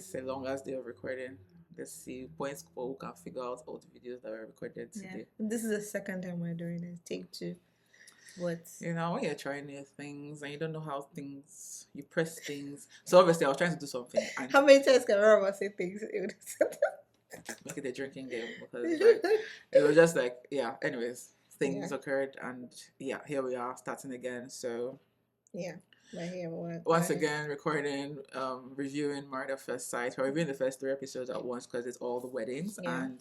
It's a long as day of recording. Let's see points for who can figure out all the videos that were recorded today. This is the second time we're doing it. Take 2. What? You know, when you're trying new things and you don't know how things, you press things. So obviously, I was trying to do something. And how many times can Rama say things? make it a drinking game because like, it was just like, yeah. Anyways, things occurred, and yeah, here we are starting again. So yeah. Once again, recording, reviewing Married at First Sight. We're reviewing the first 3 episodes at once because it's all the weddings, and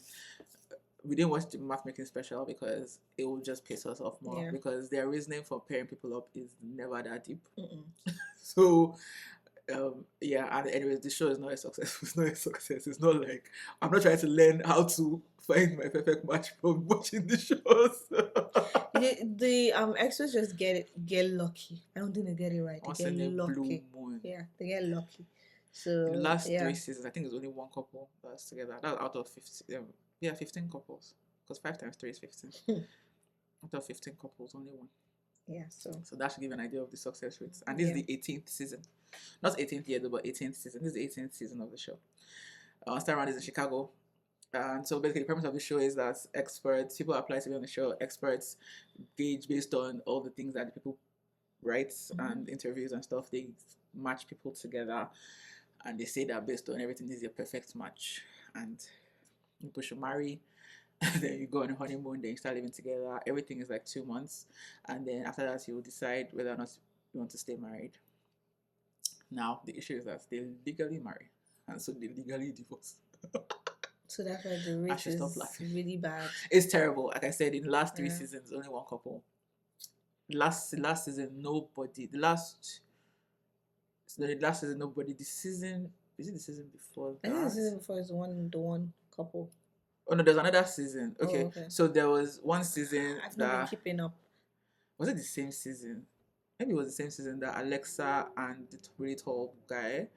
we didn't watch the matchmaking special because it will just piss us off more. Because their reasoning for pairing people up is never that deep. So, and anyways, the show is not a success. It's not a success. It's not like I'm not trying to learn how to find my perfect match from watching the shows. the extras just get lucky. I don't think they get it right. They get lucky. Blue moon. Yeah, they get lucky. So in the last 3 seasons, I think there's only 1 couple that's together. That's out of 15. 15 couples. Because 5 times 3 is 15. Out of 15 couples, only 1. Yeah, so that should give an idea of the success rates. And this is the 18th season. Not 18th year though, but 18th season. This is the 18th season of the show. Star Round is in Chicago. And so basically the premise of the show is that people apply to be on the show, experts gauge based on all the things that the people write and interviews and stuff. They match people together and they say that based on everything, this is a perfect match. And people should marry. Then you go on a honeymoon, then you start living together. Everything is like 2 months, and then after that you will decide whether or not you want to stay married. Now the issue is that they legally marry, and so they legally divorce. So that's why the rate is really bad. It's terrible. Like I said, in the last 3 seasons, only 1 couple. Last season, nobody. The last season, nobody. The season, is it the season before that? I think the season before is the one couple. Oh no, there's another season. Okay. So there was one season I've not been keeping up. Was it the same season? Maybe it was the same season that Alexa and the really tall guy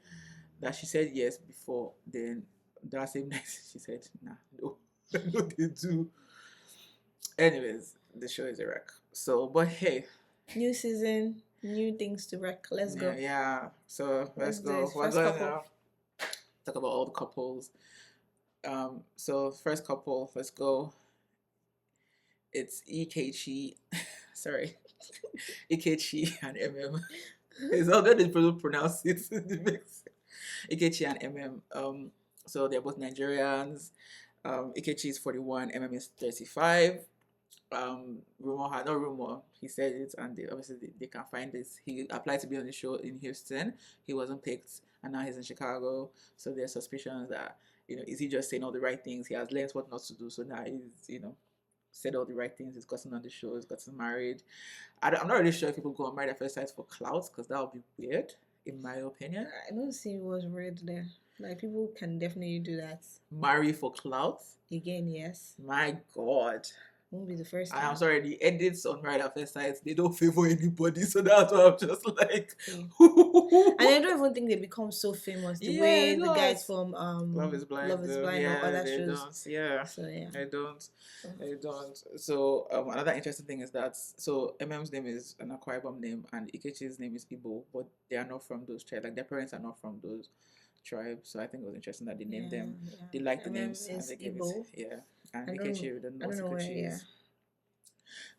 that she said yes before. Then that same night she said nah, no, no they do. Anyways, the show is a wreck. So, but hey, new season, new things to wreck. Let's go. Yeah. So let's go. We're going to talk about all the couples. So first couple, let's go. It's Ikechi, sorry, Ikechi and MM. It's how they pronounce it. Ikechi and MM. So they're both Nigerians. Ikechi is 41, MM is 35. He said it, and obviously they can find this. He applied to be on the show in Houston. He wasn't picked, and now he's in Chicago. So there's suspicions that, is he just saying all the right things? He has learned what not to do, so now he's, said all the right things. He's gotten on the show, he's gotten married. I'm not really sure if people go on Married at First Sight for clout, because that would be weird, in my opinion. I don't see what's weird there. Like, people can definitely do that. Marry for clout? Again, yes. My God. Won't be the first time. I'm sorry, the edits on Married at First Sight, they don't favor anybody, so that's why I'm just like... And I don't even think they become so famous the way the guys from Love is Blind or other shows. Don't. Yeah. So yeah. I don't. So another interesting thing is that, so MM's name is an Akwa Ibom name and Ikechi's name is Igbo, but they are not from those tribes. Like, their parents are not from those tribes, so I think it was interesting that they named them. Yeah. They like the names and they gave it. Yeah. And Ikechi, we don't know what Ikechi is.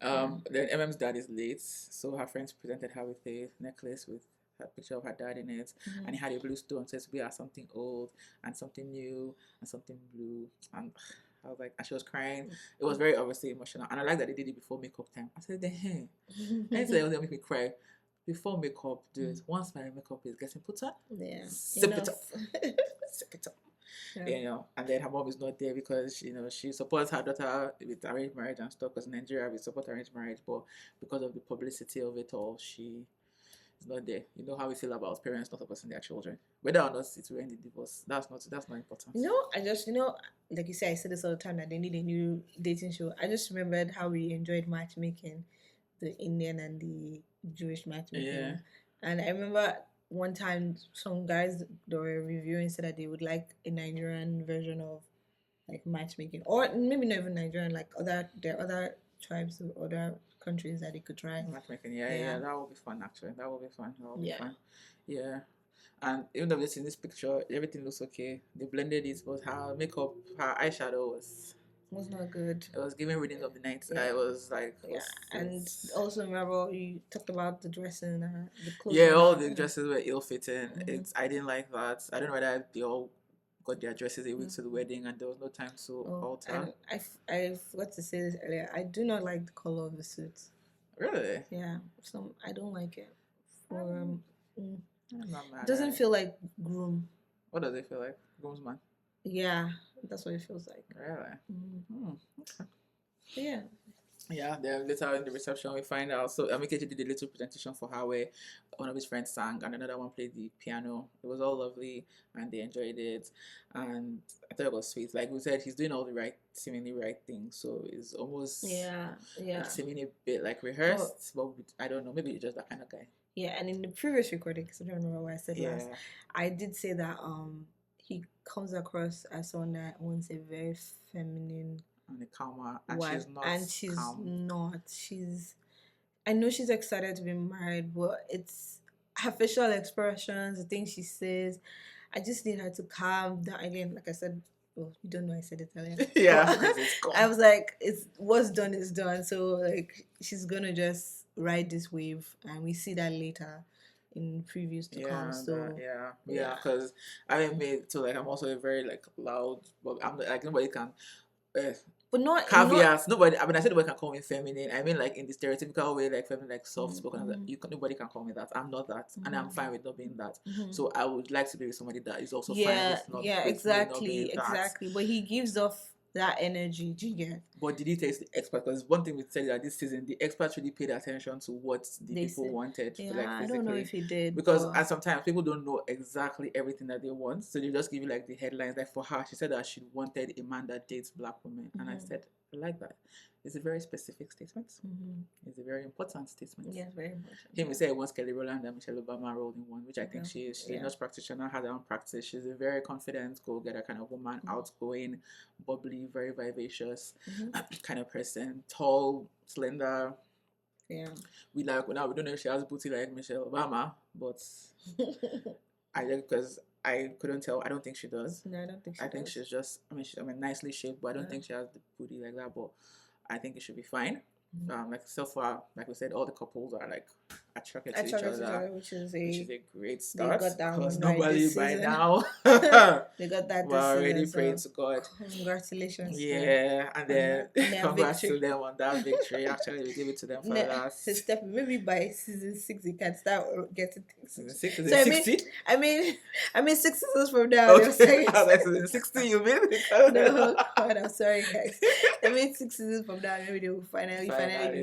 Then MM's dad is late, so her friends presented her with a necklace with a picture of her dad in it, and he had a blue stone, so we are something old and something new and something blue. And I was like, and she was crying. It was very obviously emotional, and I like that they did it before makeup time. I said, hey, anything that will make me cry before makeup, do it. Once my makeup is getting put on, sip it up. Sip it up. Yeah. And then her mom is not there because she supports her daughter with arranged marriage and stuff, because in Nigeria we support arranged marriage, but because of the publicity of it all, she is not there. You know how we feel about parents not supporting their children, whether or not it's when the divorce. That's not important. I just like you say, I say this all the time, that they need a new dating show. I just remembered how we enjoyed matchmaking, the Indian and the Jewish matchmaking, and I remember one time some guys that were reviewing said that they would like a Nigerian version of like matchmaking, or maybe not even Nigerian, like there are other tribes or other countries that they could try matchmaking. Yeah, that would be fun. Actually, that would be fun. Yeah. And even though this in this picture, everything looks okay. They blended it, but her makeup, her eyeshadow Was not good. it was giving readings of the night. Yeah. I was like, Yeah, and also remember you talked about the dressing, the clothes. Yeah, all the dresses were ill fitting. Mhm. I didn't like that. I don't know whether they all got their dresses a week to the wedding and there was no time to alter. And I forgot to say this earlier. I do not like the color of the suit. Really? Yeah, so I don't like it. I'm not mad. It doesn't feel like groom. What does it feel like? Groomsman. Yeah, that's what it feels like. Really? Okay. Yeah. Yeah, then later in the reception we find out. So Amikechi did a little presentation for her where one of his friends sang and another one played the piano. It was all lovely and they enjoyed it. And I thought it was sweet. Like we said, he's doing all the seemingly right things. So it's almost seeming a bit like rehearsed, but I don't know. Maybe he's just that kind of guy. Yeah, and in the previous recording, because I don't remember what I said last, I did say that he comes across as someone that wants a very feminine and the calmer, and she's not. I know she's excited to be married, but it's her facial expressions, the things she says. I just need her to calm down. Again, like I said, you don't know I said it earlier. Yeah, I was like, it's what's done is done. So like, she's gonna just ride this wave, and we see that later in previews to come. So because I'm made so like I'm also a very like loud, but I'm like nobody can. But not caveats. Nobody. I mean, I said nobody can call me feminine. I mean, like in the stereotypical way, like feminine, like soft spoken. Nobody can call me that. I'm not that, and I'm fine with not being that. So I would like to be with somebody that is also fine with not. Yeah, exactly. But he gives off that energy. Do you get? But did he take the expert? Because one thing we said that this season, the experts really paid attention to what the people wanted. Yeah, like, I don't know if he did. Because at sometimes people don't know exactly everything that they want. So they just give you like the headlines. Like for her, she said that she wanted a man that dates black women. And I said, I like that. It's a very specific statement. It's a very important statement. Yeah, very important. Him said he wants Kelly Rowland and Michelle Obama rolled in one, which I think she is. She's a nurse practitioner, has her own practice. She's a very confident, go-getter kind of woman, outgoing, bubbly, very vivacious kind of person. Tall, slender. Yeah. We don't know if she has booty like Michelle Obama, but because I couldn't tell. I don't think she does. No, I don't think she does. I think she's just, nicely shaped, but I don't think she has the booty like that. But I think it should be fine. Like so far, like we said, all the couples are like attracted to each other, which is a great start. They got that because normally by now they got that. We're already praying to God. Congratulations! Yeah, and then congrats to them on that victory. Actually, we give it to them for last. So Steph, maybe by season 6 you can start getting things. Season 6 is so 60? I mean 6 seasons from now. Okay. Season 60, you mean? No, God, I'm sorry, guys. I mean 6 seasons from now, maybe they will finally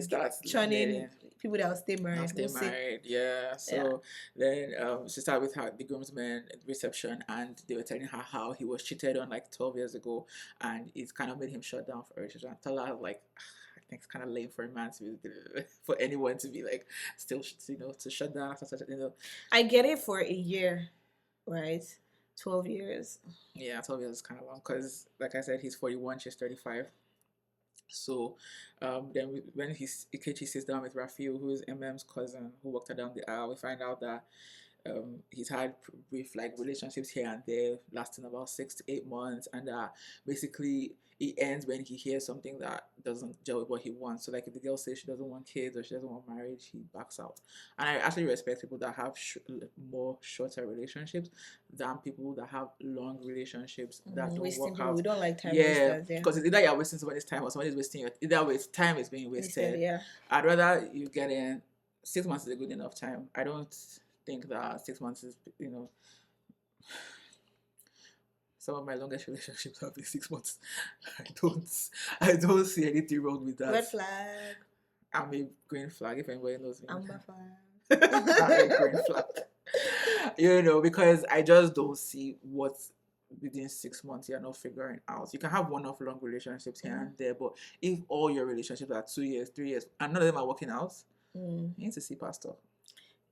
start churning people that will stay married. Yeah. So then she started with the groomsmen reception, and they were telling her how he was cheated on like 12 years ago, and it kind of made him shut down for her. And tell her like, I think it's kind of lame for a man to be, for anyone to be like still to shut down. I get it for a year, right? 12 years. Yeah, 12 years is kind of long because, like I said, he's 41, she's 35. So then when Ikechi sits down with Raphael, who is MM's cousin, who walked her down the aisle, we find out that he's had brief like relationships here and there, lasting about 6 to 8 months, and basically it ends when he hears something that doesn't gel with what he wants. So like if the girl says she doesn't want kids or she doesn't want marriage, he backs out. And I actually respect people that have more shorter relationships than people that have long relationships that don't work out. We don't like time wasters. Yeah, because it's either you're wasting somebody's time or somebody's wasting your. Either way, time is being wasted. I'd rather you get in. 6 months is a good enough time. I don't think that 6 months is some of my longest relationships have been 6 months. I don't see anything wrong with that. Red flag. I'm a green flag if anybody knows me. Amber flag. I'm a green flag. Because I just don't see what within 6 months you're not figuring out. You can have one-off long relationships here and there, but if all your relationships are 2 years, 3 years, and none of them are working out, you need to see pastor.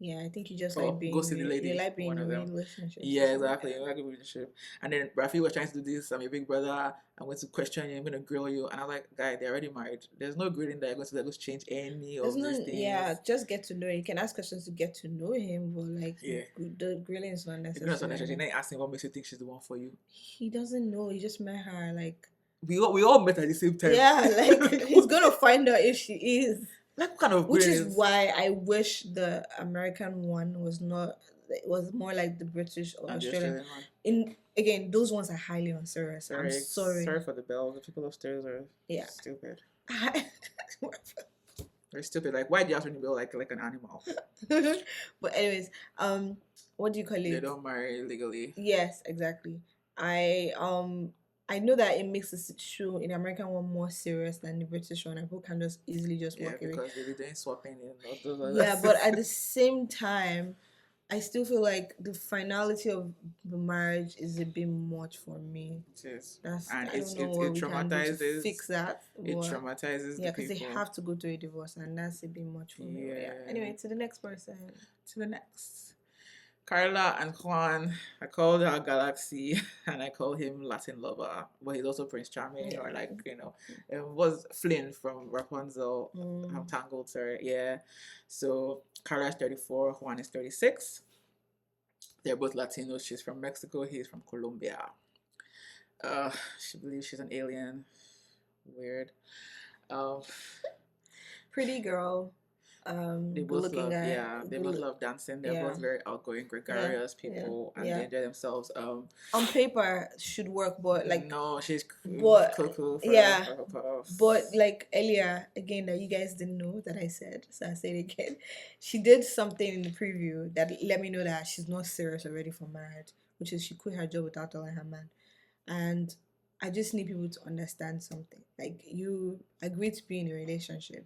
Yeah, I think you just Or like being go see in the you lady, like being one in of a them. relationship. Yeah, exactly. You like a relationship. And then Rafi was trying to do this. I'm your big brother. I'm going to question you. I'm going to grill you. And I'm like, guy, they're already married. There's no grilling that you're going to let us change any There's of these no, things. yeah, just get to know. You can ask questions to get to know him, but like Yeah. the grilling is not You're not necessary. necessarily. Then asking what makes you think she's the one for you. He doesn't know. He just met her. Like, We all met at the same time. yeah, like he's gonna find out if she is. Like what kind of Which grilling is is why I wish the American one was not. It was more like the British or and the Australian. Australian one? In again, those ones are highly unserious. I'm Sorry sorry. for the bells. The people upstairs are Yeah. stupid. They're stupid. Like why do you have to be like an animal? But anyways, what do you call They it? don't marry legally. Yes, exactly. I I know that it makes the show in the American one more serious than the British one, and people can just easily just Yeah, walk away. because they be doing swapping and all those other Yeah, but at the same time, I still feel like the finality of the marriage is a bit much for me. It is. That's And I don't know what it we can do to traumatizes fix that. it But traumatizes yeah, the because they people. have to go through a divorce, and that's a bit much for me. But yeah. Yeah. Anyway, to the next person. To the next. Carla and Juan. I called her Galaxy and I call him Latin Lover. But he's also Prince Charming Yeah. or like, was Flynn from Rapunzel. I'm tangled, sorry. Yeah. So Carla is 34, Juan is 36. They're both Latinos. She's from Mexico, he's from Colombia. She believes she's an alien. Weird. Um, Pretty girl. they Good both looking love, guy. yeah, they both love dancing. They're Yeah. both very outgoing, gregarious people, and they enjoy themselves. On paper should work, but like No, she's but cuckoo yeah, for her puffs. but like earlier again that you guys didn't know that I said, so I say it again. She did something in the preview that let me know that she's not serious already for marriage, which is she quit her job without telling her man. And I just need people to understand something. Like you agreed to be in a relationship,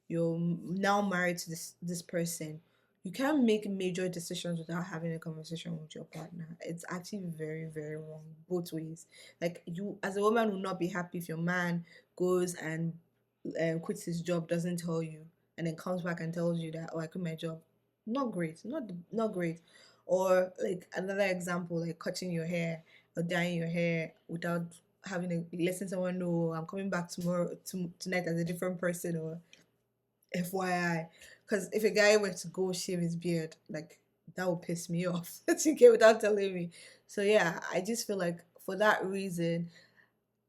you're now married to this person. You can't make major decisions without having a conversation with your partner. It's actually very, very wrong both ways. Like you, as a woman, will not be happy if your man goes and quits his job, doesn't tell you, and then comes back and tells you that, oh, I quit my job. Not great. Not great. Or like another example, like cutting your hair or dyeing your hair without having to letting someone know, I'm coming back tomorrow tonight as a different person, or FYI. Because if a guy were to go shave his beard, like that would piss me off to get without telling me. So yeah, I just feel like for that reason,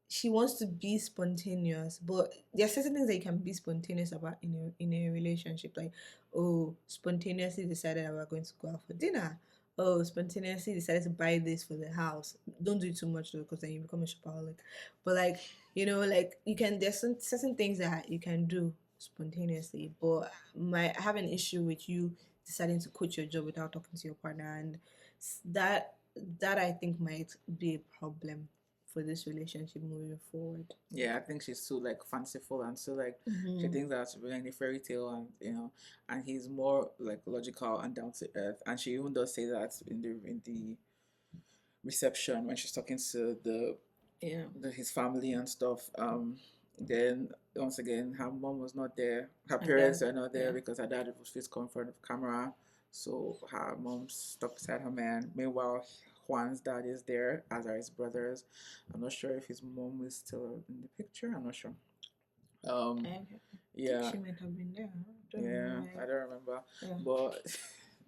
she wants to be spontaneous, but there are certain things that you can be spontaneous about in a relationship. Like, oh, spontaneously decided that we're going to go out for dinner. Oh, spontaneously decided to buy this for the house. Don't do it too much though, because then you become a shopaholic. But like, like you can. There's some certain things that you can do spontaneously. But I have an issue with you deciding to quit your job without talking to your partner, and that that I think might be a problem for this relationship moving forward. Yeah, I think she's so like fanciful and so like she thinks that's really a fairy tale, and and he's more like logical and down to earth. And she even does say that in the reception when she's talking to his family and stuff. Then once again, her mom was not there. Her parents are not there because her dad was just coming in front of camera. So her mom stuck beside her man. Meanwhile, Juan's dad is there, as are his brothers. I'm not sure if his mom is still in the picture. I'm not sure. Yeah. I think she might have been there. I don't remember. But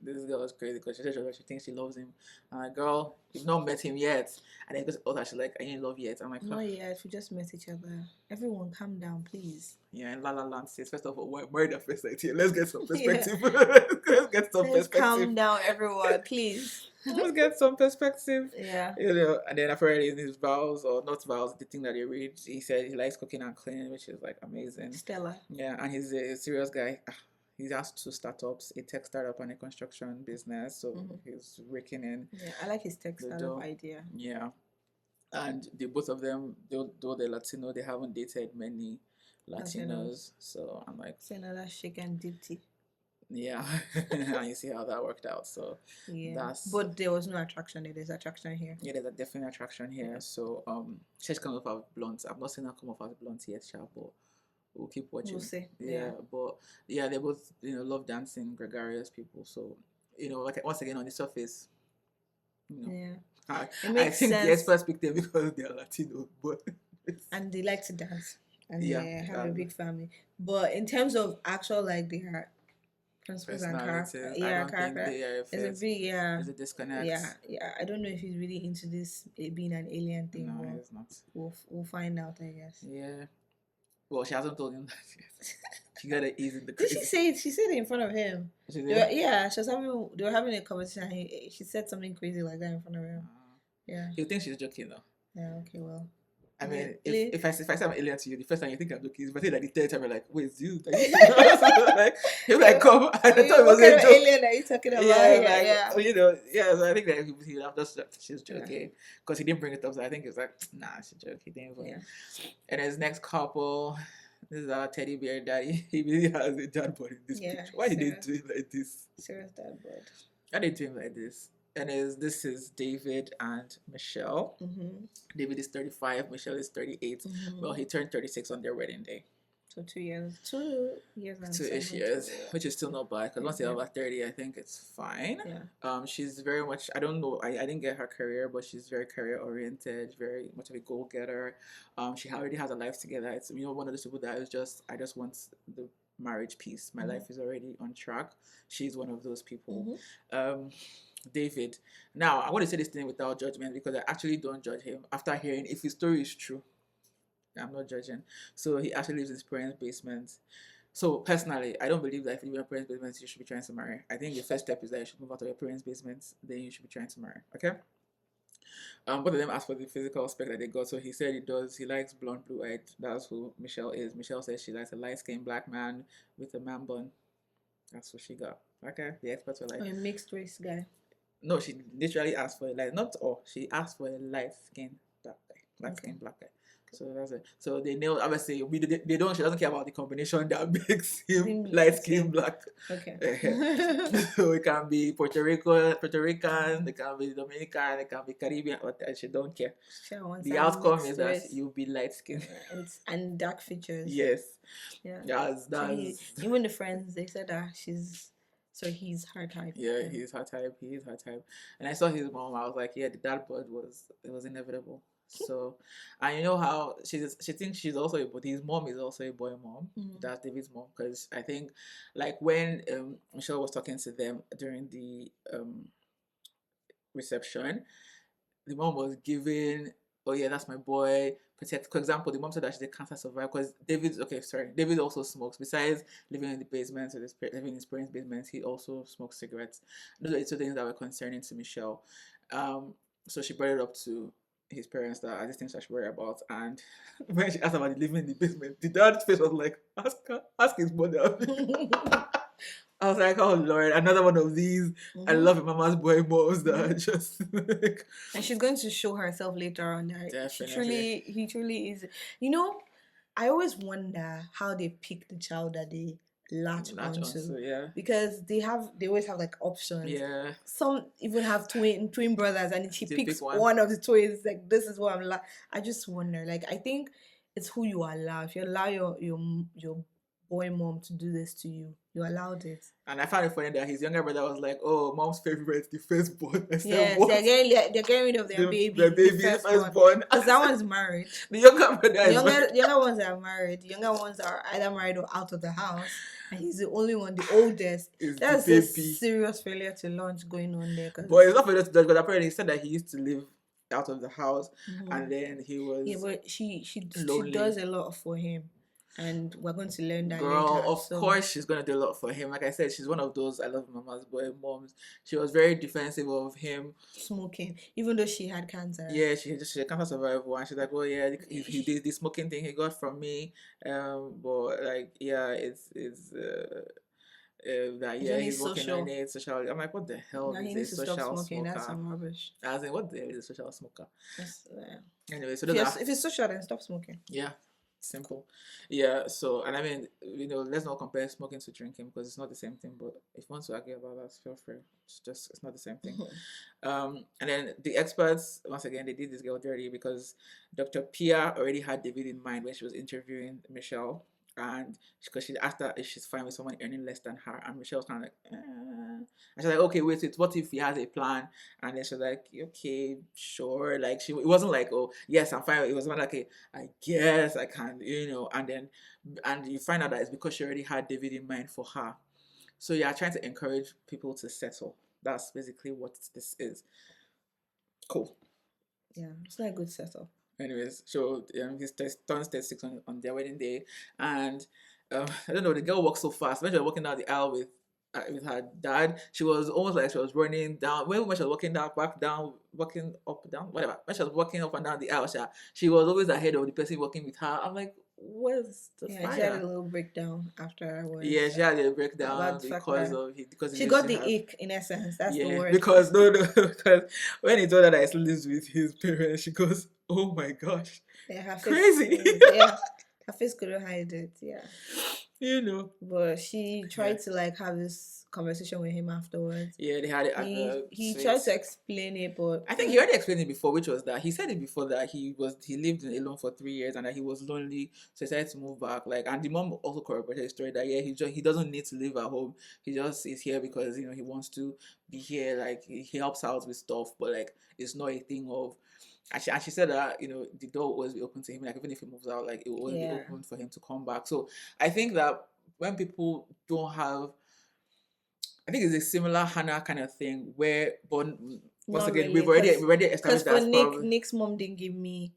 this girl is crazy because she said she thinks she loves him. I'm like, girl, you've not met him yet. And then because she's like, I ain't love yet. I'm like, not yet. We just met each other. Everyone, calm down, please. Yeah, and La La Land says, first of all, we're married at first sight here. Let's get some perspective. Let's get some perspective. Calm down, everyone, please. Let's get some perspective. Yeah. And then apparently in his vows, or not vows, the thing that he reads, he said he likes cooking and cleaning, which is like amazing. Stellar. Yeah, and he's a serious guy. He has two startups, a tech startup and a construction business. So he's raking in. Yeah, I like his tech startup idea. Yeah. And both of them, though they're Latino, they haven't dated many Latinos. So I'm like, it's another shake and Dety. Yeah. And you see how that worked out. So yeah, but there was no attraction there. There's attraction here. Yeah, there's a definite attraction here. So she's come off as blunt. I've not seen her come off as blunt yet, but we'll keep watching. We'll see. Yeah, but yeah, they both love dancing, gregarious people. So like once again on the surface, Yeah. I, It I makes think the sense. experts pick them because they are Latino, but And they like to dance. And yeah, they have a big family. But in terms of actual like their principles and character, personalities. I don't think they are a there's a fit. big There's a disconnect. I don't know if he's really into this being an alien thing. No, But it's not. we'll find out, I guess. Yeah. Well, she hasn't told him that yet. She got to ease in the Did crazy. she say it? She said it in front of him. She They did? were, yeah, they were having a conversation. And she said something crazy like that in front of him. Yeah. You think she's joking though? Yeah. Okay. Well. I mean, if I say I'm alien to you, the first time you think I'm joking, but like the third time you're like, wait, it's you? Like, you're like, come. I thought it was what kind a of joke. alien are you talking about? Yeah, so I think that he just she's joking because he didn't bring it up. So I think it's like, nah, she's joking. He didn't. Yeah. And his next couple, this is our teddy bear daddy. He really has a dad bod in this picture. Why did they do him like this? Serious dad bod. Why did they do him like this? And this is David and Michelle. Mm-hmm. David is 35, Michelle is 38. Mm-hmm. Well, he turned 36 on their wedding day. So 2 years. 2 years and 2-ish years, which is still not bad because once you're over 30, I think it's fine. Yeah. She's very much, I don't know, I didn't get her career, but she's very career oriented, very much of a goal getter. She already has a life together. It's one of those people that I just want the marriage piece. My life is already on track. She's one of those people. David. Now, I want to say this thing without judgment because I actually don't judge him after hearing if his story is true. I'm not judging. So he actually lives in his parents' basement. So personally, I don't believe that if you live in your parents' basement, you should be trying to marry. I think the first step is that you should move out of your parents' basement, then you should be trying to marry. Okay? Both of them asked for the physical spec that they got. So he said he likes blonde, blue-eyed. That's who Michelle is. Michelle says she likes a light-skinned black man with a man bun. That's what she got. Okay? The experts were like... a mixed race guy. No, she literally asked for she asked for a light-skinned black guy. Light-skinned black guy. So that's it. So they nailed. Obviously, they don't. She doesn't care about the combination that makes him light skin black. Okay. So it can be Puerto Rican, it can be Dominican, it can be Caribbean. She don't care. The outcome is that you'll be light skin and dark features. Yes. Yeah. That's even the friends they said that he's her type. Yeah, he's her type. He is her type. And I saw his mom. I was like, yeah, the dad bod was inevitable. So, and you know how she thinks she's also but his mom is also a boy mom. That's David's mom, because I think like when Michelle was talking to them during the reception, the mom was giving, oh yeah, that's my boy, protect. For example, the mom said that she's a cancer survivor because David also smokes. Besides living in the basement or living in his parents' basement, he also smokes cigarettes. Those are the two things that were concerning to Michelle. So she brought it up to his parents that are these things I should worry about. And when she asked about living in the basement, the dad's face was like, ask his mother. I was like, oh Lord, another one of these. I love your mama's boy moms that just like... And she's going to show herself later on that he truly is. You know, I always wonder how they pick the child that they latch onto, because they always have like options. Yeah. Some even have twin brothers, and she picks one of the twins. Like, this is what I'm like. I just wonder. Like, I think it's who you allow. If you allow your boy mom to do this to you, you allowed it. And I found it funny that his younger brother was like, "Oh, mom's favorite, the firstborn." Yes, they're getting rid of their baby. The baby, the firstborn. Because that one's married. The younger brother the younger ones are married. The younger ones are either married or out of the house. And he's the only one, the oldest. That's a serious failure to launch going on there. But it's not failure to judge, because apparently he said that he used to live out of the house, and then he was... Yeah, but she does a lot for him. And we're going to learn that Girl, later. of course she's going to do a lot for him. Like I said, she's one of those I love mama's boy moms. She was very defensive of him smoking, even though she had cancer. Yeah, she's a cancer survivor, and she's like, well, yeah, he did the smoking thing he got from me. But like, yeah, it's that he's working on it. Social. I'm like, what the hell is a social smoker? That's some rubbish. As in, what the hell is a social smoker? Anyway, so if it's social, then stop smoking. Yeah. Simple. Yeah, so, and I mean, let's not compare smoking to drinking, because it's not the same thing. But if you want to argue about that, feel free. It's not the same thing. And then the experts, once again, they did this girl dirty, because Dr. Pia already had David in mind when she was interviewing Michelle. and because she asked her if she's fine with someone earning less than her, and Michelle was kind of like, and she's like, okay, wait, what if he has a plan? And then she's like, okay, sure. Like it wasn't like, oh yes, I'm fine. It was more like, okay, I guess I can, and you find out that it's because she already had David in mind for her. So yeah, trying to encourage people to settle. That's basically what this is. Cool. Yeah, it's not a good setup. Anyways, so he turns 36 on their wedding day, and I don't know, the girl walks so fast. When she was walking down the aisle with her dad, she was almost like she was running down. When she was walking down, back down, walking up, down, whatever. When she was walking up and down the aisle, she was always ahead of the person walking with her. I'm like, where's the Yeah, fire? she had a little breakdown afterwards. Yeah, she had a breakdown about the fact because that of because she got the ick, in essence. That's the yeah, word. because no, because when he told her that he lives with his parents, she goes, "Oh my gosh, Yeah, her face, crazy!" yeah, her face couldn't hide it. Yeah, You know. but she tried to like have this conversation with him afterwards. Yeah, they had it at the He suite. tried to explain it, but I think he already explained it before, which was that he said it before that he lived alone for 3 years and that he was lonely, so he decided to move back. Like, and the mom also corroborated the story that yeah, he doesn't need to live at home. He just is here because he wants to be here. Like he helps out with stuff, but like it's not a thing of. And she said that the door will always be open to him. Like even if he moves out, like it will always be open for him to come back. So I think that when people don't have, I think it's a similar Hannah kind of thing where, but once not again, really, we've already established because that for Nick's mom didn't give me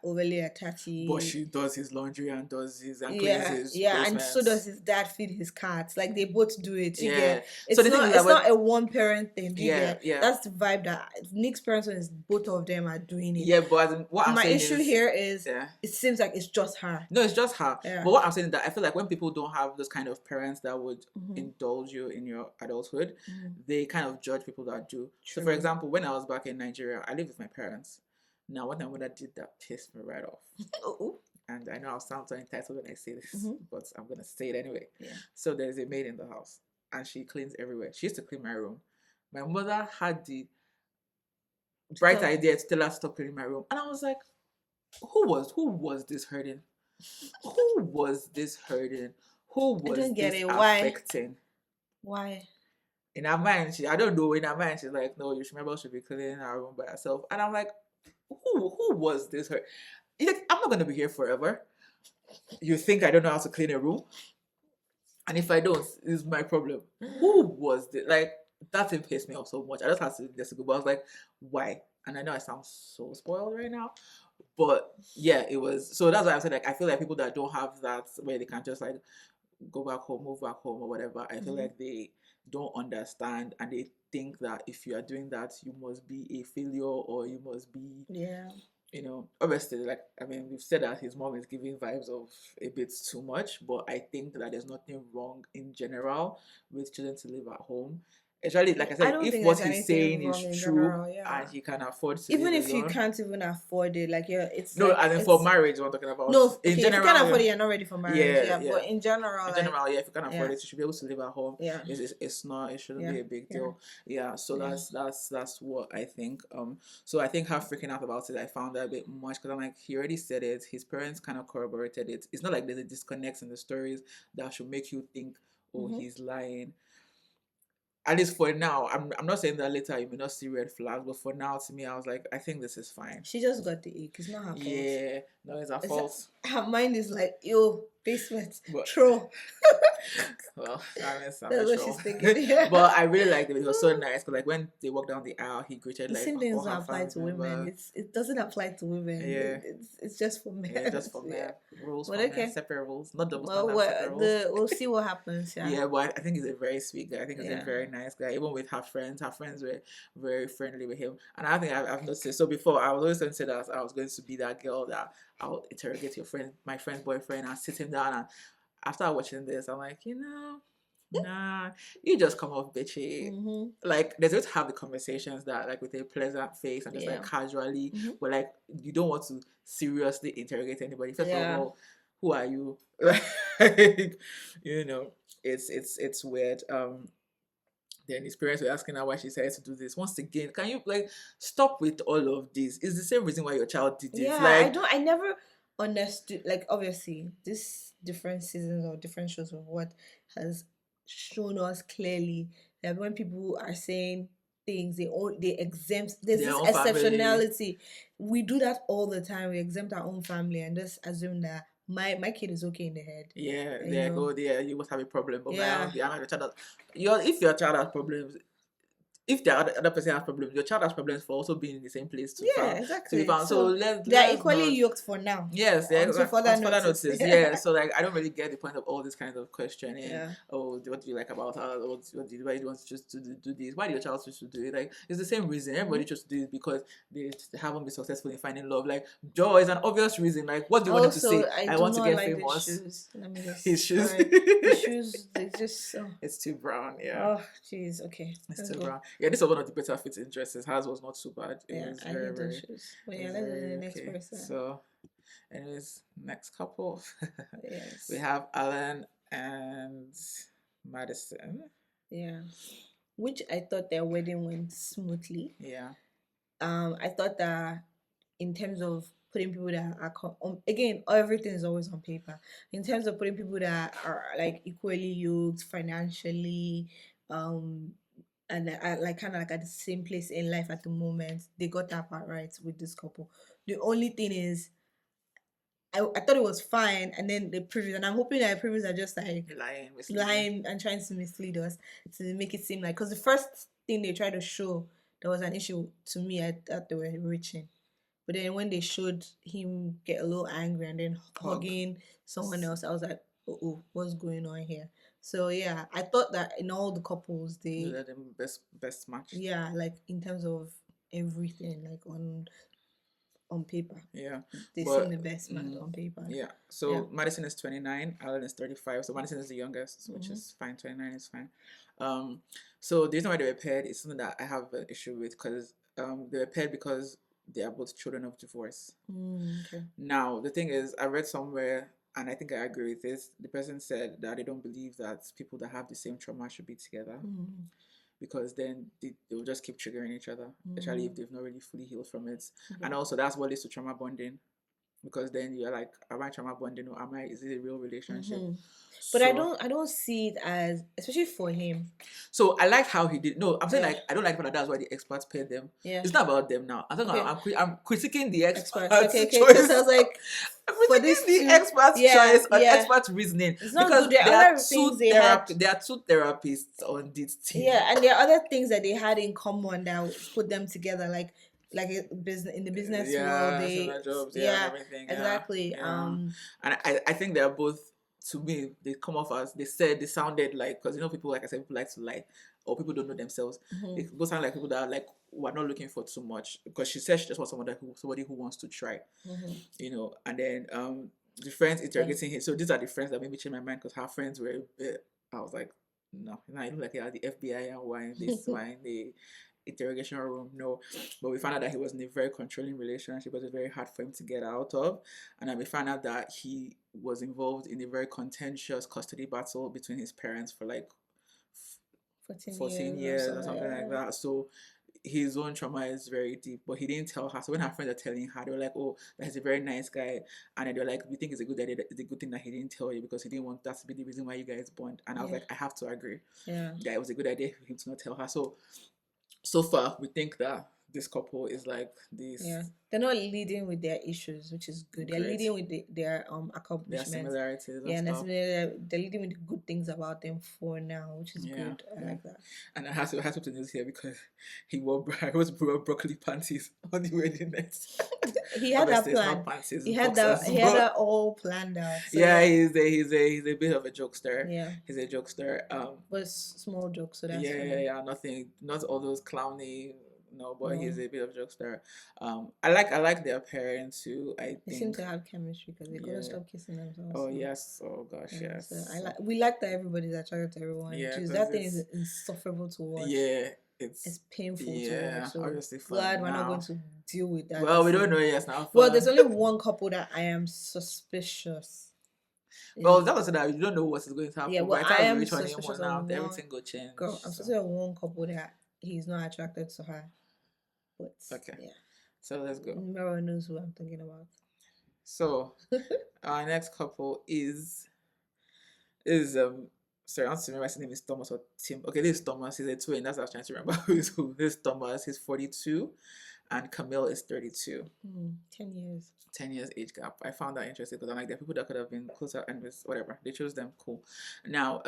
overly attached. But she does his laundry and does his and yeah, cleans his yeah, basements. and so does his dad feed his cats. Like they both do it. You Yeah. get it's So the thing not is that it's not a one parent thing. You Yeah, get? yeah. That's the vibe that Nick's parents is both of them are doing it. Yeah, but what I'm My saying issue here is yeah. it seems like it's just her. No, it's just her. Yeah. But what I'm saying is that I feel like when people don't have those kind of parents that would Mhm. indulge you in your adulthood, Mhm. they kind of judge people that do. So, True. for example, when I was back in Nigeria, I lived with my parents. Now, what my mother did that pissed me right off. Oh. And I know I'll sound so entitled when I say this, Mhm. but I'm gonna say it anyway. Yeah. So there's a maid in the house, and she cleans everywhere. She used to clean my room. My mother had the bright idea to tell her to stop cleaning my room, and I was like, who was this hurting? Who was this hurting? Who was this affecting? Why? In her mind, I don't know. In her mind, she's like, no, you should be cleaning her room by herself. And I'm like, who was this hurt? Like, I'm not gonna be here forever. You think I don't know how to clean a room? And if I don't, it's my problem. Who was this? Like, that thing pissed me off so much. I just had to just go. But I was like, why? And I know I sound so spoiled right now. But yeah, it was. So that's why I'm saying, like, I feel like people that don't have that where they can just like go back home, move back home or whatever, I feel like they don't understand and they think that if you are doing that, you must be a failure or you must be, obviously, like, I mean, we've said that his mom is giving vibes of a bit too much, but I think that there's nothing wrong in general with children to live at home. Especially, like I said, if what he's saying is true and he can afford to even live if alone, you can't even afford it, like it's no, like, as in for marriage, we're talking about. No, okay, in general, if you can't afford it, you're not ready for marriage. Yeah. But in general, if you can't afford it, you should be able to live at home. Yeah, it's not. It shouldn't be a big deal. Yeah. So that's what I think. So I think her freaking out about it, I found that a bit much because I'm like, he already said it. His parents kind of corroborated it. It's not like there's a disconnect in the stories that should make you think, oh, he's lying. At least for now, I'm not saying that later you may not see red flags, but for now, to me, I was like, I think this is fine. She just got the ick. It's not her fault. Yeah, no, it's her fault. Her mind is like, yo, basement, troll. Well, that's what she's thinking. Yeah. But I really liked it. It was so nice because, like, when they walked down the aisle, he greeted like. The same thing doesn't apply to women. It doesn't apply to women. Yeah, it's just for men. Yeah, just for men. Rules. But for okay, men, separate rules, not double standard. Separate rules. We'll see what happens. Yeah. Yeah, but I think he's a very sweet guy. I think he's a very nice guy. Even with her friends were very friendly with him. And I think I've noticed. So before, I was always going to say that I was going to be that girl that I'll interrogate my friend's boyfriend, and sit him down. And after watching this, I'm like, nah, you just come off bitchy. Mm-hmm. Like, there's always have the conversations that, like, with a pleasant face and just like casually, but like, you don't want to seriously interrogate anybody. First of all, who are you? Like, it's weird. Then his parents were asking her why she decided to do this. Once again, can you like stop with all of this? It's the same reason why your child did it. Yeah, like, I never understood, like, obviously this different seasons or different shows of what has shown us clearly that when people are saying things, they exempt, there's Their this own family. exceptionality. We do that all the time. We exempt our own family and just assume that my kid is okay in the head, Yeah, you they're like, know. oh, yeah, you must have a problem, but my Yeah, own, I'm not a child. If your child has problems, if the other person has problems, your child has problems for also being in the same place yeah, to be exactly. found. So So they're let's equally not. yoked for now Yes, yeah, until further on further notice. notice, yeah. So like, I don't really get the point of all this kind of questioning. Yeah. Oh, what do you like about her? Why do you want to just to do this? Why do your child choose to do it? Like, it's the same reason. Everybody Mhm. chooses to do it because they haven't been successful in finding love. Like, Joe is an obvious reason. Like, what do you want him to Also, say? I I do want to not get like the famous. shoes. Let me His just shoes. sorry. The shoes, they just It's too brown. Yeah. oh jeez. Okay, It's let's too go. brown. Yeah, this was one of the better fitting dresses. Hers was not too bad. It Yeah, was I very, hate those very, shoes. But it yeah, was let's go to very the next okay. person. So, anyways, next couple. We Yes. have Alan and Madison. Yeah. Which I thought their wedding went smoothly. Yeah. I thought that in terms of putting people that are again, everything is always on paper. In terms of putting people that are like equally yoked financially, um, and are like kind of like at the same place in life at the moment, they got that part right with this couple. The only thing is, I thought it was fine, and then the previews, and I'm hoping that the previews are just like Lying, misleading. lying and trying to mislead us to make it seem like, because the first thing they tried to show there was an issue to me, I thought they were reaching, but then when they showed him get a little angry and then Hug. hugging someone else, I was like, oh, what's going on here? So yeah, I thought that in all the couples, Those they, are the best matched. yeah, like in terms of everything, like on paper, Yeah. they seem But the best match on paper. yeah. Yeah. So Madison is 29, Alan is 35. So Madison is the youngest, which Mhm. is fine. 29 is fine. So the reason why they were paired is something that I have an issue with because they were paired because they are both children of divorce. Okay. Now, the thing is, I read somewhere, and I think I agree with this. The person said that they don't believe that people that have the same trauma should be together because then they'll just keep triggering each other, especially if they've not really fully healed from it. And also, that's what leads to trauma bonding because then you're like, am I trauma bonding or is it a real relationship? But So, I don't see it as, especially for him. so I like how he did. No, I'm saying Yeah. like I don't like that. That's why the experts paid them. Yeah. It's not about them now. I'm talking Okay. about, I'm critiquing the Experts. experts' Okay. Because I choice. was like, I'm for critiquing this the two, experts' yeah, choice and yeah, expert reasoning it's not because good. There are other things they had. there are two therapists on this team. Yeah, and there are other things that they had in common that put them together, like a business, in the business world. Yeah, They, similar jobs, yeah, and yeah, everything, yeah, exactly. yeah. And I think they're both, to me, they come off as, they sounded like, because people, like I said, people like to lie, or people don't know themselves. They both sound like people that are like, we're not looking for too much, because she said she just wants somebody who wants to try, and then the friends interrogating him. So these are the friends that made me change my mind, because her friends were, I was like, no, I look like they are the FBI and why this, why the interrogation room. No, but we found out that he was in a very controlling relationship. It was very hard for him to get out of, and then we found out that he was involved in a very contentious custody battle between his parents for like 14 years years or or something like that. So his own trauma is very deep, but he didn't tell her. So when her friends are telling her, they were like, "Oh, that he's a very nice guy," and then they're like, "We think it's a good idea. It's a good thing that he didn't tell you because he didn't want that to be the reason why you guys bond." And I was like, "I have to agree. Yeah. Yeah, it was a good idea for him to not tell her." So far, we think that this couple is like this. Yeah, they're not leading with their issues, which is good. They're leading with their accomplishments. Their similarities. Yeah, and they're leading with the good things about them for now, which is good. I like that. And I have to news here because he wore broccoli panties on the wedding night. He had that plan. Panties, he had that all planned out. So yeah, he's a bit of a jokester. Yeah, he's a jokester. But small jokes, so that's yeah. Nothing, not all those clowny. No, but No. he's a bit of a jokester. I like their parents too. They seem to have chemistry because they couldn't stop kissing themselves. Oh yes. Oh gosh, yes. So we like that everybody's attracted to everyone. Yeah, that thing is insufferable to watch. Yeah, it's painful to watch. So obviously glad we're not going to deal with that. Well, we don't know yet now. Well, there's only one couple that I am suspicious. Well, that was that you don't know what is going to happen. Yeah, well, I am suspicious of everything will change. Girl, I'm suspicious of one couple that he's not attracted to her. But okay, yeah. So let's go. Mero knows who I'm thinking about. So our next couple is sorry, I don't remember his name is Thomas or Tim. Okay, this is Thomas. He's a twin. That's what I was trying to remember who is who. This is Thomas. He's 42, and Camille is 32. 10 years. 10 years age gap. I found that interesting because I'm like, there are people that could have been closer and whatever. They chose them, cool. Now,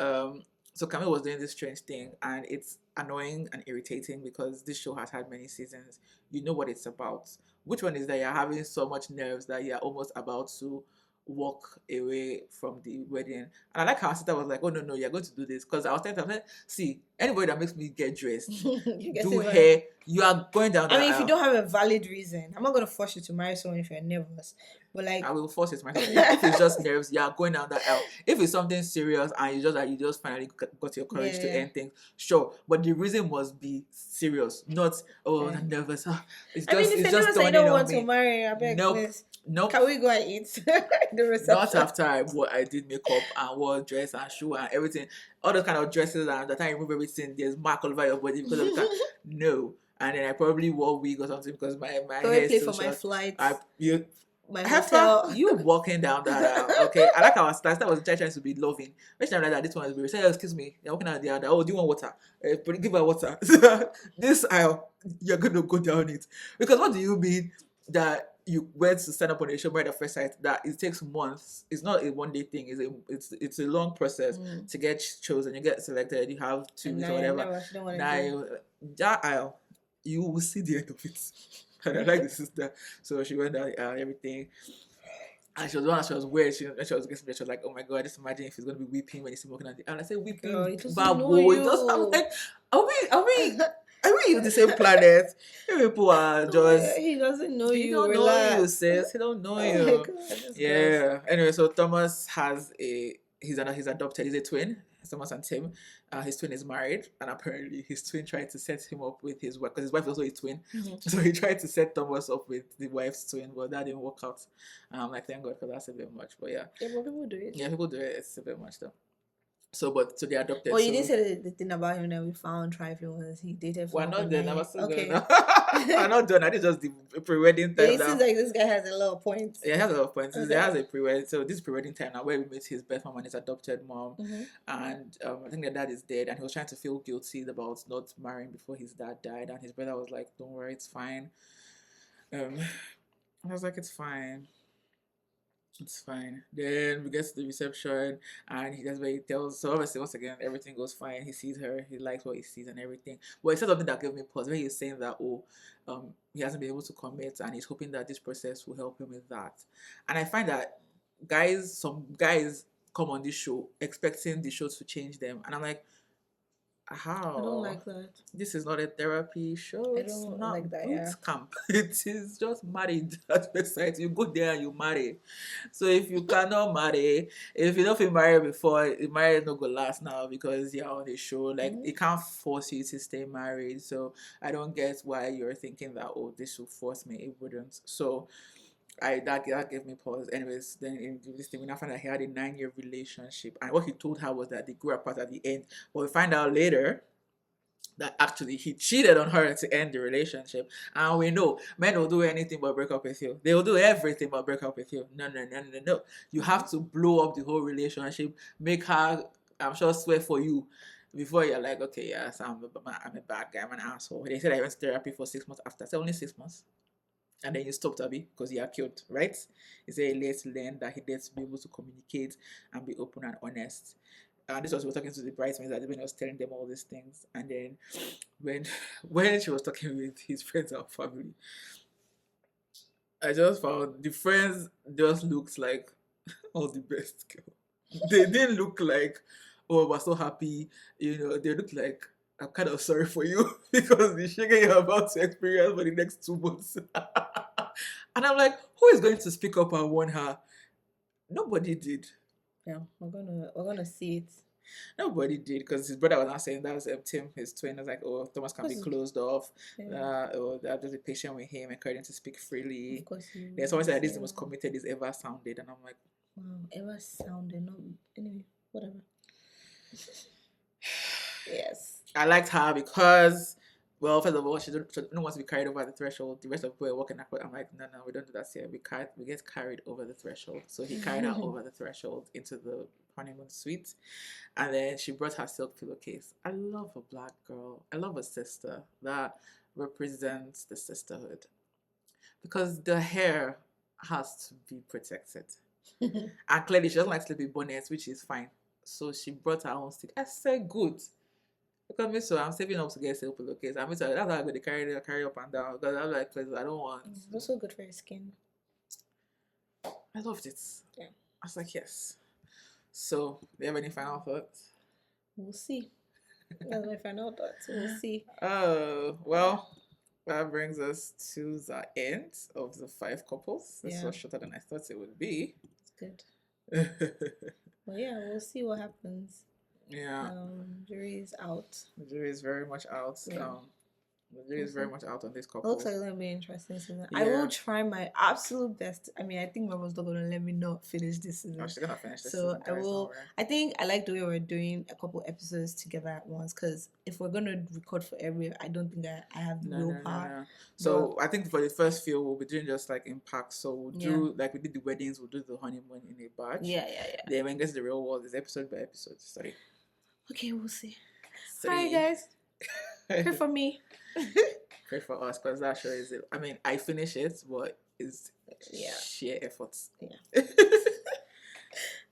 so Camille was doing this strange thing, and it's annoying and irritating because this show has had many seasons. You know what it's about. Which one is that you're having so much nerves that you're almost about to walk away from the wedding? And I like how her sister was like, "Oh no, you're going to do this," because I was telling her, see, anybody that makes me get dressed, do hair, you are going down. I mean, if you don't have a valid reason, I'm not gonna force you to marry someone if you're nervous. But like, I will force it myself. If it's just nerves, you are going down that aisle. If it's something serious and you just finally got your courage to end things, sure. But the reason must be serious, not I'm nervous. It's just, I mean, it's just I don't want to marry. I beg, please. Nope. Can we go and eat the reception? Not after I did makeup and wore dress and shoe and everything. All those kind of dresses, and the time I remove everything, there's mark all over your body because of that. No. And then I probably wore wig or something because my hair is so short. My flight. My hotel. You walking down that aisle, okay? I like our style. That was trying to be loving. Which time like that, this one is very. Say, excuse me, you're walking down the aisle. Oh, do you want water? Give her water. This aisle, you're gonna go down it because what do you mean that you went to sign up on a show by the first sight that it takes months? It's not a one day thing. It's a long process to get chosen. You get selected. You have 2 weeks or whatever. Now that aisle, you will see the end of it. And I like the sister, so she went down everything. And she was weird. She was getting, she was like, "Oh my god, just imagine if he's gonna be weeping when he's walking on the." And I said, "Weeping, babu." I'm like, are we in the same planet? People are just. He doesn't know you. He don't know you, sis. He don't know you. Yeah. Anyway, so Thomas has he's adopted. He's a twin. Thomas and Tim. His twin is married, and apparently his twin tried to set him up with his wife because his wife is also a twin. So he tried to set Thomas up with the wife's twin, but that didn't work out. I'm like, thank God, because that's a bit much. But yeah, but people do it. Yeah, people do it. It's a bit much though. So they adopted. Well, you didn't say the thing about him that we found trifling was he dated for. We're not done. I was still going. I'm not done. I did just the pre-wedding time. It seems like this guy has a lot of points. Yeah, he has a lot of points. Okay. He has a pre-wedding. So this pre-wedding time now, where we met his birth mom and his adopted mom, and I think their dad is dead, and he was trying to feel guilty about not marrying before his dad died, and his brother was like, "Don't worry, it's fine." I was like, "It's fine." It's fine. Then we get to the reception, and that's where he tells. So obviously, once again, everything goes fine. He sees her. He likes what he sees and everything. But he said something that gave me pause. Where he's saying that he hasn't been able to commit, and he's hoping that this process will help him with that. And I find that some guys come on this show expecting the show to change them, and I'm like, how? I don't like that. This is not a therapy show. I don't like that. Boot camp. It is just married at website. You go there and you marry. So if you cannot marry, if you don't feel married before, the marriage not gonna last now because you're on the show. Like it can't force you to stay married. So I don't get why you're thinking that this will force me. It wouldn't. So that gave me pause. Anyways, then in this thing, we now find out he had a 9-year relationship, and what he told her was that they grew apart at the end. But we find out later that actually he cheated on her to end the relationship. And we know men will do anything but break up with you. They will do everything but break up with you. No. You have to blow up the whole relationship, make her, I'm sure, swear for you before you're like, okay, yes, I'm a bad guy, I'm an asshole. They said I went to therapy for 6 months after. I said only 6 months. And then you stopped Abby because you are killed, right? He said he needs to learn that he needs to be able to communicate and be open and honest. And this was we were talking to the bridesmaids that when I was telling them all these things. And then when she was talking with his friends and family, I just found the friends just looked like all the best girl. They didn't look like, oh, we're so happy. They looked like, I'm kind of sorry for you because the shaking you're about to experience for the next 2 months. And I'm like, who is going to speak up and warn her? Nobody did. Yeah, we're gonna see it. Nobody did because his brother was not saying that was Tim, his twin. I was like, oh, Thomas can be closed off. They'll just be patient with him, encouraging to speak freely. Of course. There's someone said that this is the most committed he's ever sounded, and I'm like, wow, ever sounded? No, anyway, whatever. Yes. I liked her because Well, first of all, she don't want to be carried over the threshold. The rest of the people are walking across. I'm like, no, no, we don't do that here. We get carried over the threshold. So he carried her over the threshold into the honeymoon suite, and then she brought her silk pillowcase. I love a black girl. I love a sister that represents the sisterhood, because the hair has to be protected. And clearly she doesn't like sleepy bonnets, which is fine. So she brought her own stick. I said, good. Because me, so I'm saving up to get a silk pillowcase. I'm sorry, that's how I'm going to carry up and down. Because I'm like, I don't want. It's also good for your skin. I loved it. Yeah. I was like, yes. So, do you have any final thoughts? We'll see. That's my final thoughts. We'll see. Oh, well, that brings us to the end of the 5 couples. This was shorter than I thought it would be. It's good. Well, yeah, we'll see what happens. Yeah. Jury is out. The jury is very much out. Yeah. The jury is very much out on this couple. It looks like it's going to be interesting season. Yeah. I will try my absolute best. I mean, I think Mama's not going to let me not finish this season. Oh, she's going to finish this season. So I will. I think I like the way we're doing a couple episodes together at once, because if we're going to record for every, I don't think I have the willpower. No. So I think for the first few, we'll be doing just like in packs. So we'll do, like we did the weddings, we'll do the honeymoon in a batch. Yeah. Then when it gets to the real world, it's episode by episode. Sorry. Okay, we'll see. Hi, guys. Pray for me. Pray for us, because that show is it. I mean, I finish it, but it's sheer efforts. Yeah.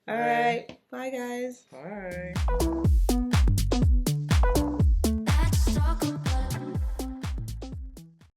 All right. Bye, guys. Bye.